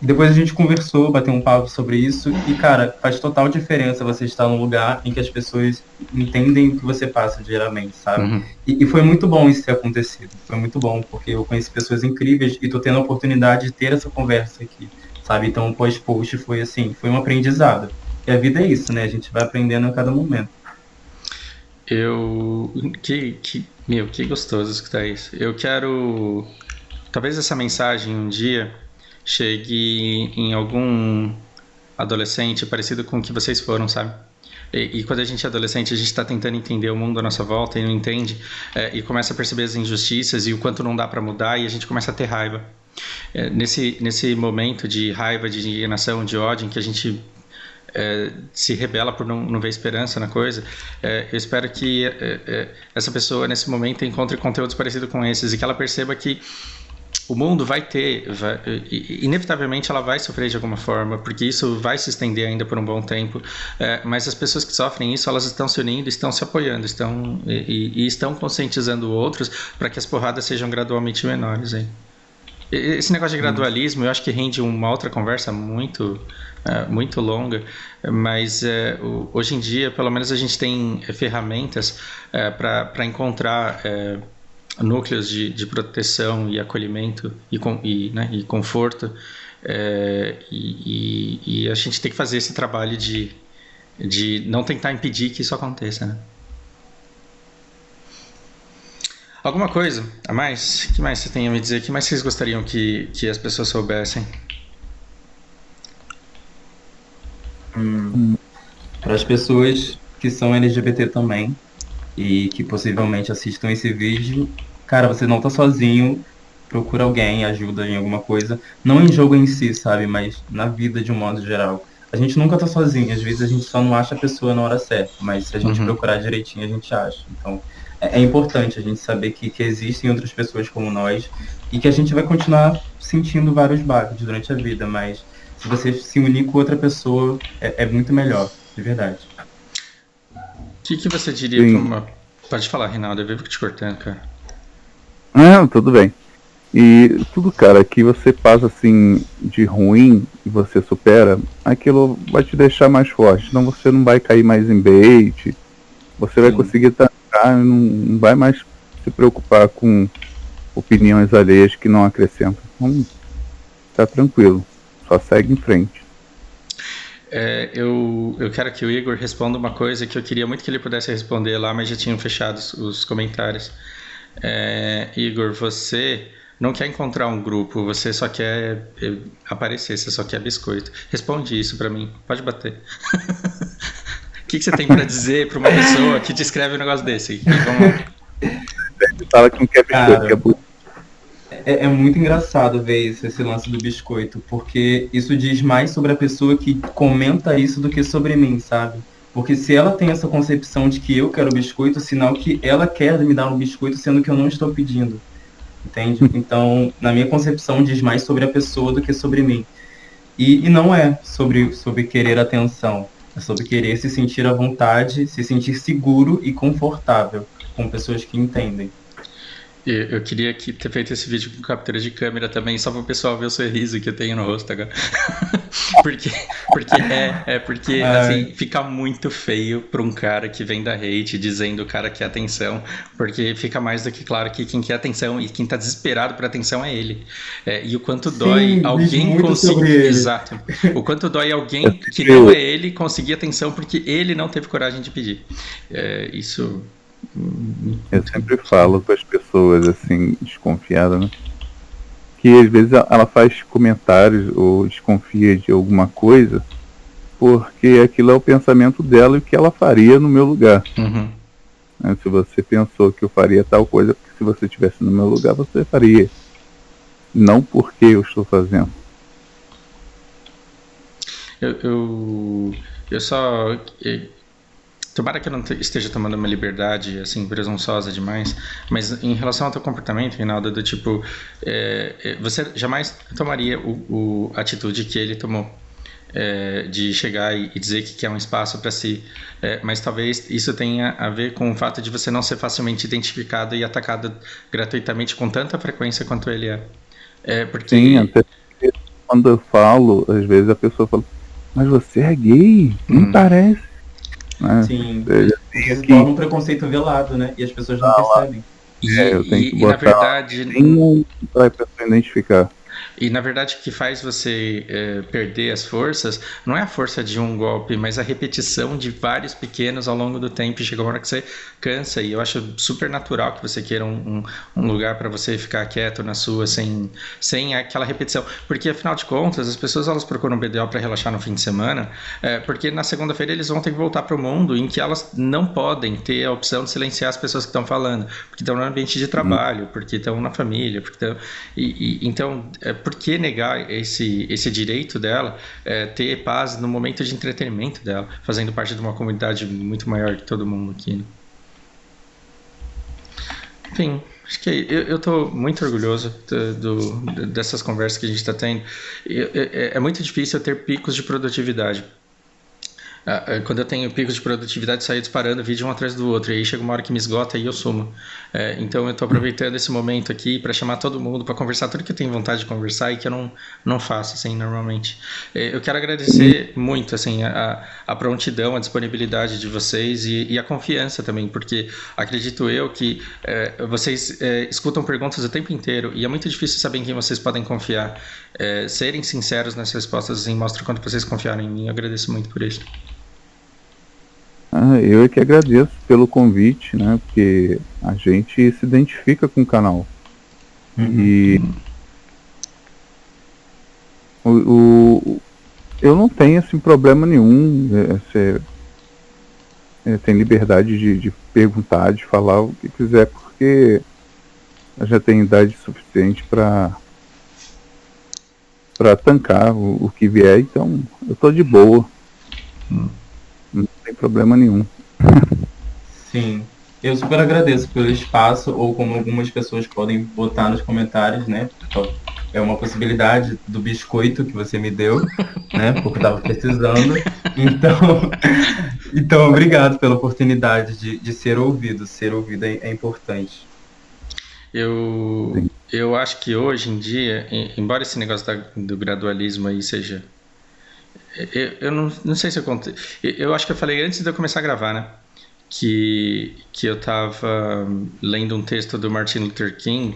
E depois a gente conversou, bateu um papo sobre isso. E, cara, faz total diferença você estar num lugar em que as pessoas entendem o que você passa diariamente, sabe? E foi muito bom isso ter acontecido. Foi muito bom, porque eu conheci pessoas incríveis e tô tendo a oportunidade de ter essa conversa aqui, sabe? Então o pós-post foi assim, foi um aprendizado. E a vida é isso, né? A gente vai aprendendo a cada momento. Que gostoso escutar isso. Eu quero... Talvez essa mensagem um dia chegue em algum adolescente parecido com o que vocês foram, sabe? E quando a gente é adolescente, a gente está tentando entender o mundo à nossa volta e não entende, e começa a perceber as injustiças e o quanto não dá para mudar, e a gente começa a ter raiva. Nesse momento de raiva, de indignação, de ódio, em que a gente se rebela por não ver esperança na coisa, eu espero que essa pessoa nesse momento encontre conteúdos parecidos com esses e que ela perceba que o mundo inevitavelmente ela vai sofrer de alguma forma, porque isso vai se estender ainda por um bom tempo, mas as pessoas que sofrem isso, elas estão se unindo, estão se apoiando, estão conscientizando outros para que as porradas sejam gradualmente menores. Hein? Esse negócio de gradualismo, eu acho que rende uma outra conversa muito longa, mas hoje em dia, pelo menos a gente tem ferramentas para encontrar núcleos de proteção e acolhimento e conforto, e a gente tem que fazer esse trabalho de não tentar impedir que isso aconteça, né? Alguma coisa a mais? O que mais você tem a me dizer? O que mais vocês gostariam que as pessoas soubessem? Para as pessoas que são LGBT também e que possivelmente assistam esse vídeo, cara, você não tá sozinho, procura alguém, ajuda em alguma coisa, não em jogo em si, sabe, mas na vida de um modo geral. A gente nunca tá sozinho, às vezes a gente só não acha a pessoa na hora certa, mas se a gente procurar direitinho, a gente acha. Então, é importante a gente saber que existem outras pessoas como nós e que a gente vai continuar sentindo vários baques durante a vida, mas se você se unir com outra pessoa, é muito melhor, de verdade. O que você diria para uma... Pode falar, Rinaldo, eu vivo te cortando, cara. Não, tudo bem. E tudo, cara, que você passa assim de ruim e você supera, aquilo vai te deixar mais forte. Então você não vai cair mais em bait, você vai conseguir tancar, não vai mais se preocupar com opiniões alheias que não acrescentam. Então, tá tranquilo, só segue em frente. Eu quero que o Igor responda uma coisa que eu queria muito que ele pudesse responder lá, mas já tinham fechado os comentários. Igor, você não quer encontrar um grupo, você só quer aparecer, você só quer biscoito. Responde isso pra mim, pode bater. O que você tem pra dizer pra uma pessoa que descreve um negócio desse? Vamos lá. Fala que não quer biscoito, que é bonito. É muito engraçado ver esse lance do biscoito, porque isso diz mais sobre a pessoa que comenta isso do que sobre mim, sabe? Porque se ela tem essa concepção de que eu quero biscoito, sinal que ela quer me dar um biscoito, sendo que eu não estou pedindo. entende? Então, na minha concepção, diz mais sobre a pessoa do que sobre mim. E não é sobre querer atenção, é sobre querer se sentir à vontade, se sentir seguro e confortável com pessoas que entendem. Eu queria ter feito esse vídeo com captura de câmera também, só para o pessoal ver o sorriso que eu tenho no rosto agora. porque assim, fica muito feio para um cara que vem da hate dizendo o cara quer atenção, porque fica mais do que claro que quem quer atenção e quem tá desesperado por atenção é ele. E o quanto dói alguém conseguir... Exato. O quanto dói alguém que não é ele conseguir atenção porque ele não teve coragem de pedir. Isso... Eu sempre falo para as pessoas assim, desconfiadas, né? Que às vezes ela faz comentários ou desconfia de alguma coisa porque aquilo é o pensamento dela e o que ela faria no meu lugar. Uhum. Se você pensou que eu faria tal coisa, porque se você estivesse no meu lugar, você faria. Não porque eu estou fazendo. Eu só... Tomara que eu não esteja tomando uma liberdade, assim, presunçosa demais, mas em relação ao teu comportamento, Reinaldo, do tipo, você jamais tomaria a atitude que ele tomou, de chegar e dizer que quer um espaço para si, mas talvez isso tenha a ver com o fato de você não ser facilmente identificado e atacado gratuitamente com tanta frequência quanto ele é. Porque... Sim, até quando eu falo, às vezes a pessoa fala, mas você é gay? Nem parece. Sim, você torna um preconceito velado, né? E as pessoas não percebem. Eu tenho que botar na verdade, para a pessoa identificar. E na verdade o que faz você perder as forças não é a força de um golpe, mas a repetição de vários pequenos ao longo do tempo. Chega uma hora que você cansa, e eu acho super natural que você queira um lugar para você ficar quieto na sua, sem aquela repetição, porque afinal de contas as pessoas elas procuram BDO para relaxar no fim de semana, porque na segunda-feira eles vão ter que voltar para o mundo em que elas não podem ter a opção de silenciar as pessoas que estão falando, porque estão no ambiente de trabalho, porque estão na família, porque estão... Então, por que negar esse direito dela ter paz no momento de entretenimento dela, fazendo parte de uma comunidade muito maior que todo mundo aqui, né? Enfim, acho que eu estou muito orgulhoso dessas conversas que a gente está tendo. É muito difícil eu ter picos de produtividade. Quando eu tenho picos de produtividade, saio disparando vídeo um atrás do outro, e aí chega uma hora que me esgota e eu sumo. Então eu estou aproveitando esse momento aqui para chamar todo mundo, para conversar tudo que eu tenho vontade de conversar e que eu não faço assim normalmente. Eu quero agradecer muito assim, a prontidão, a disponibilidade de vocês e a confiança também, porque acredito eu que vocês escutam perguntas o tempo inteiro e é muito difícil saber em quem vocês podem confiar. Serem sinceros nas respostas assim, mostra o quanto vocês confiaram em mim. Eu agradeço muito por isso. Eu é que agradeço pelo convite, né? Porque a gente se identifica com o canal. E eu não tenho assim, problema nenhum. Você tem liberdade de perguntar, de falar o que quiser, porque eu já tenho idade suficiente para tancar o que vier, então eu tô de boa. Não tem problema nenhum. Sim, eu super agradeço pelo espaço, ou como algumas pessoas podem botar nos comentários, né? É uma possibilidade do biscoito que você me deu, né? Porque eu estava precisando. Então obrigado pela oportunidade de ser ouvido. Ser ouvido é importante. Eu acho que hoje em dia, embora esse negócio do gradualismo aí seja... Eu não sei se eu contei. Eu acho que eu falei antes de eu começar a gravar, né? Que eu tava lendo um texto do Martin Luther King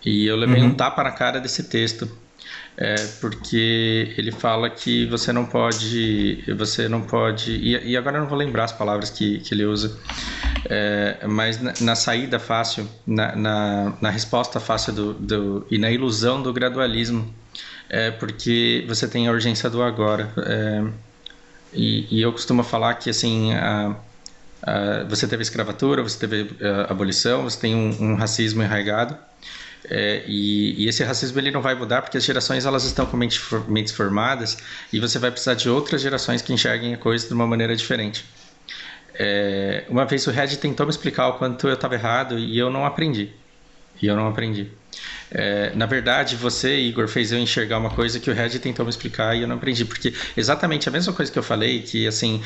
e eu levei um tapa na cara desse texto. Porque ele fala que você não pode. E agora eu não vou lembrar as palavras que ele usa. Mas na saída fácil, na resposta fácil e na ilusão do gradualismo. Porque você tem a urgência do agora. E eu costumo falar que assim, você teve escravatura, você teve abolição, você tem um racismo enraizado. E esse racismo ele não vai mudar porque as gerações elas estão com mentes formadas e você vai precisar de outras gerações que enxerguem a coisa de uma maneira diferente. Uma vez o Red tentou me explicar o quanto eu estava errado e eu não aprendi. E eu não aprendi. Na verdade, você, Igor, fez eu enxergar uma coisa que o Red tentou me explicar e eu não aprendi, porque exatamente a mesma coisa que eu falei, que assim,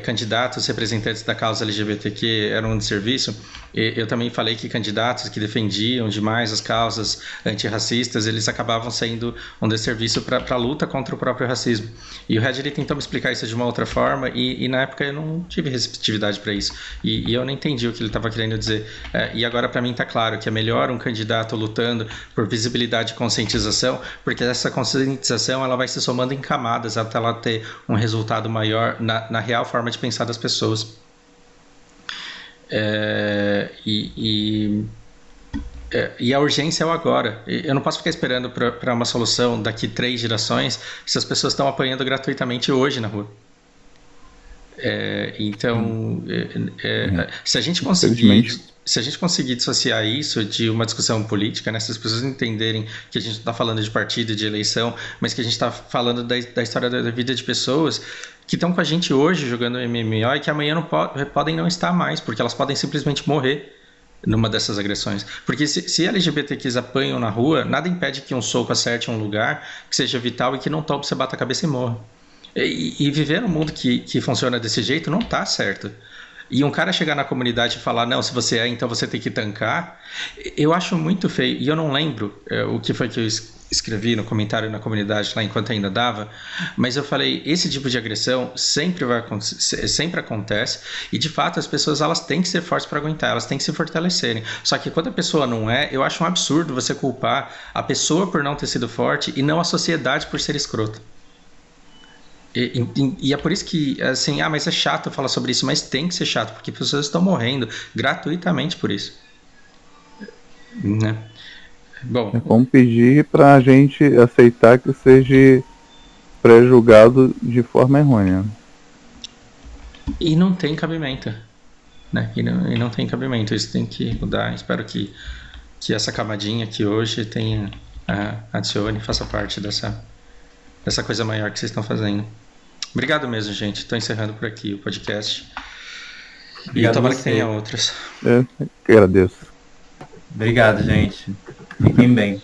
candidatos, representantes da causa LGBTQ eram um desserviço, eu também falei que candidatos que defendiam demais as causas antirracistas, eles acabavam sendo um desserviço para a luta contra o próprio racismo. E o Red tentou me explicar isso de uma outra forma e na época eu não tive receptividade para isso. E eu não entendi o que ele estava querendo dizer. E agora para mim está claro que é melhor um candidato lutando por visibilidade e conscientização, porque essa conscientização ela vai se somando em camadas até ela ter um resultado maior na real forma de pensar das pessoas. E a urgência é o agora. Eu não posso ficar esperando para uma solução daqui 3 gerações se as pessoas estão apanhando gratuitamente hoje na rua. Então, se a gente conseguir dissociar isso de uma discussão política, né, se as pessoas entenderem que a gente não está falando de partido, de eleição, mas que a gente está falando da história da vida de pessoas que estão com a gente hoje jogando MMO e que amanhã podem não estar mais, porque elas podem simplesmente morrer numa dessas agressões. Porque se LGBTQs apanham na rua, nada impede que um soco acerte um lugar que seja vital e que não tope, você bata a cabeça e morra. E viver num mundo que funciona desse jeito não tá certo. E um cara chegar na comunidade e falar, não, se você então você tem que tancar, eu acho muito feio. E eu não lembro o que foi que eu escrevi no comentário na comunidade lá enquanto ainda dava, mas eu falei, esse tipo de agressão sempre acontece e de fato as pessoas elas têm que ser fortes para aguentar, elas têm que se fortalecerem. Só que quando a pessoa não eu acho um absurdo você culpar a pessoa por não ter sido forte e não a sociedade por ser escrota. E é por isso que, assim, mas é chato falar sobre isso, mas tem que ser chato, porque pessoas estão morrendo gratuitamente por isso. Né? Bom, vamos pedir para a gente aceitar que seja pré-julgado de forma errônea. E não tem cabimento. Né? E não tem cabimento, isso tem que mudar. Espero que essa camadinha aqui hoje adicione, faça parte dessa coisa maior que vocês estão fazendo. Obrigado mesmo, gente. Estou encerrando por aqui o podcast. Obrigado, e tomara que tenha outras. Eu agradeço. Obrigado, gente. Fiquem bem.